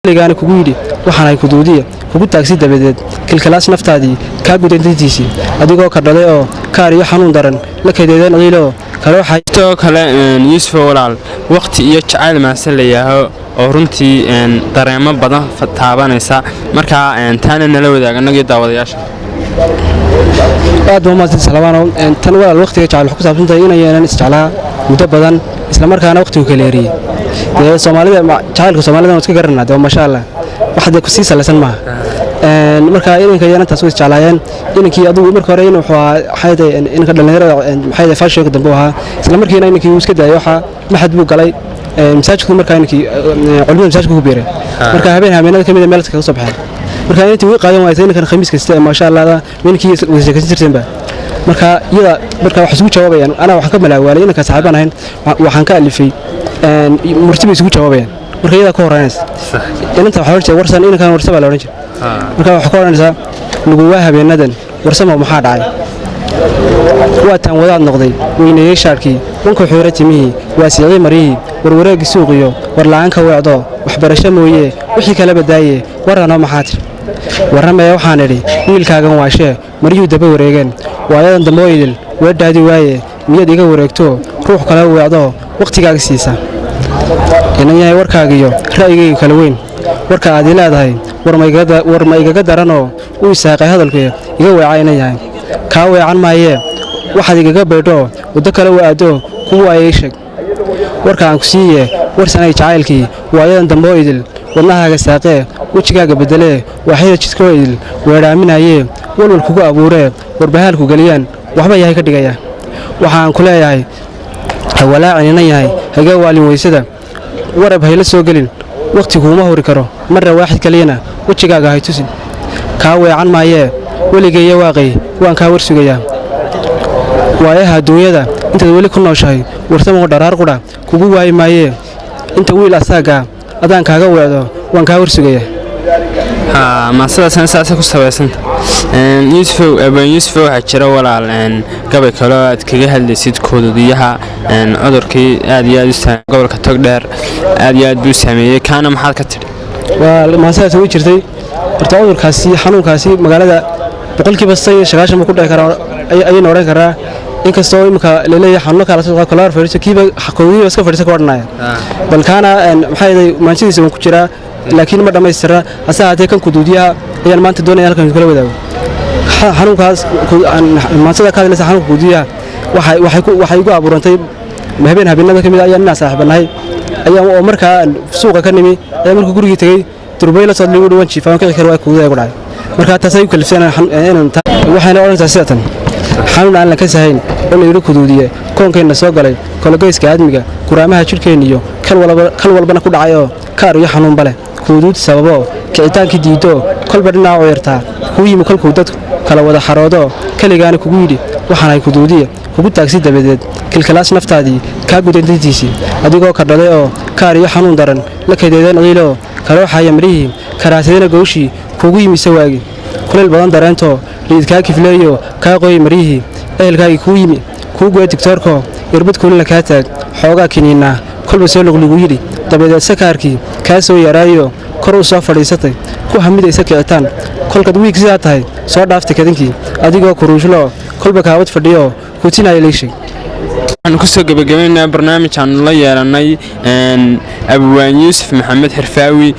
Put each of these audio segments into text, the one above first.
ligaana kugu yidhi waxaan ay kuduudiya kugu taagsi dabadeed kilkalaas naftaadii kaa gudayntiisii adigoo ka dhalay oo kaar iyo xanuun daran la kadeedeen adiilo kale waxa sidoo kale Yuusuf walaal waqti iyo jacayl maasan leeyahay oo runtii dareemo badan taabanaysa marka taana nala wadaaganaga daawadayaasha aad ma salaamaano tan walaal waqtiga jacayl ku saabsantahay inaynan isjeclaa muddo badan isla markaana waqtigu kala yeeriyay Soomaalida jacaylka Soomaalida iska garanaa ma sha Allah waxa ku sii saleysan ma marka inanka yeelanta soo isjeclaayeen inankii adigu marka hore inuu xayday inanka dhalinyarada maxay faashiga dambe waxa isla markiina inankii uu iska daayo waxa maxad buu galay masaajidku marka inankii culimada masaajidku ku beeray marka habeenada kamid meel ka soo baxay marka intii uu qaadan waayay inanka khamiis kasta ma sha Allah inankii uu sheekaysan ba marka iyada marka wax isugu jawaabayaan ana waxaan ka malaawaalay inanka saaxiibaan ahayn waxaan ka alifay murtibi isugu jawaabayaan marka iyada ka horeynaysa inta waxa horta warsan inanka warsaba la oran jiray marka waxa ka horeynaysa lagu waa habeenadan warsama maxaa dhacay waa tan wadaad noqday weynayay shaarkii wanka xoore timihii waa siicay marihii warwareeg suuqiyo war la'aan ka weecdo waxbarasho mooyee wixii kala badaaye warano maxaa tir waramaya waxaan idhi wiilkaagan waashee mariyuu daba wareegeen waayadan damooyidil weedhaadi waaye miyad iga wareegto ruux kala weecdo waqtigaaga siisa inaan yahay warkaagiyo ra'yigayga kala weyn warka aad leedahay war ma igaga daranoo uu isaaqay hadalkii iga weecayna yahay ka weecan maayee waxaad igaga baydho wado kale waado kuwa ay sheeg warka aan ku siiye warsanay jacaylkii waayadan damooyidil wadnahaaga saaqee wajigaaga bedelee waxay jidkooyidil weeraaminayee walwal kugu abuuree warbahaalku galiyaan waxba yahay ka dhigaya waxaan ku leeyahay hawalaacina yahay haga waalin weysada warab hayla soo galin waqtigu uma hori karo marna waaxid kaliyana wajigaaga hay tusin ka weecan maayee weligeeya waaqay waan ka warsugayaa waayaha adduunyada intaad weli ku nooshahay warsamo dharaar qura kugu waay maayee inta wiil asaaga adaan kaaga weecdo waan ka warsugayaa ma sidaas ku sabaysan Yuusuf waxa jira walaal gabay kale aad kaga hadlaysid koodadiyaha cudurkii aad iyo aad u saameeyay gobolka Togdheer aad iyo aad buu saameeyay kaana maxaad ka tiri waa ma sidaas u jirtay horta cudurkaasi xanuunkaasi magaalada boqolkiiba 90 ma ku dhici kara ayay nooran karaa inkastoo imka leeyahay xanuun kala soo kala fariiso kiiba xaqooyiga iska fariiso ka wadnaa bal kaana maxay maantiisa ku jira laakiin ma dhameystira asaatee kan kuduudiyaha ayaan maanta doonaya halkan kala wadaago xanuunkaas maanta ka hadlaysa xanuunka kuduudiyaha waxay ugu abuurantay habeenada kamid ayaan inaa saaxiibanahay ayaan oo markaa suuqa ka nimi ayaan markii guriga tagay turbayla soo liigu dhawan jiifaan ka xikar waa kuduudiyaha ku dhacay marka taasay ku kalifsan waxayna oranaysaa sidatan xanuun aan la ka sahayn oo la yiri kuduudiye koonkeena soo galay kologeyska aadmiga kuraamaha jirkeen iyo kal walbana ku dhacayo kaar iyo xanuun bale kuduud sababo kicitaankii diido kolba dhinac oo yartaa ku yimi kolku dad kala wada xaroodo kaligaana kugu yidhi waxaan ay kuduudiya kugu taagsi dabadeed kilkalaas naftaadii kaa gudayntiisii adigoo ka dhalay oo kaar iyo xanuun daran la kadeedeen adiilo kale waxa marihii karaasadena gooshii kugu yimi sawaagi kuleel badan dareento liidkaa kifleeyo kaa qoy marihii ehelkaagi kugu yimi kugu go'ay tiktorko irbad kulina ka taag xoogaa kiniina kolba soo lagu yidhi dabadeed sakaarkii ka soo yaraayo kor u soo fadhiisatay ku hamidaysa kicitaan kolka wiig sida tahay soo dhaaftay kadinkii adigoo kuruushlo kolba kaawad fadhiyo kutinay leeshay waxaan ku soo gabagabeynaa barnaamijkan la yeelanay Abwaan Yuusuf Maxamed Xirfaawi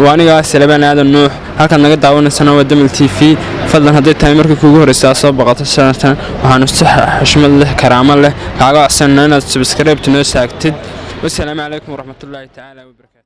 waaniga Salabaan Aadan Nuux halkan naga daawanaysan waa Damal TV fadlan haday tahay markii kuugu horeysay soo baqato sanadkan waxaan u xushmad leh karaamo leh kaaga codsanaa inaad subscribe noo saagtid والسلام عليكم ورحمة الله تعالى وبركاته.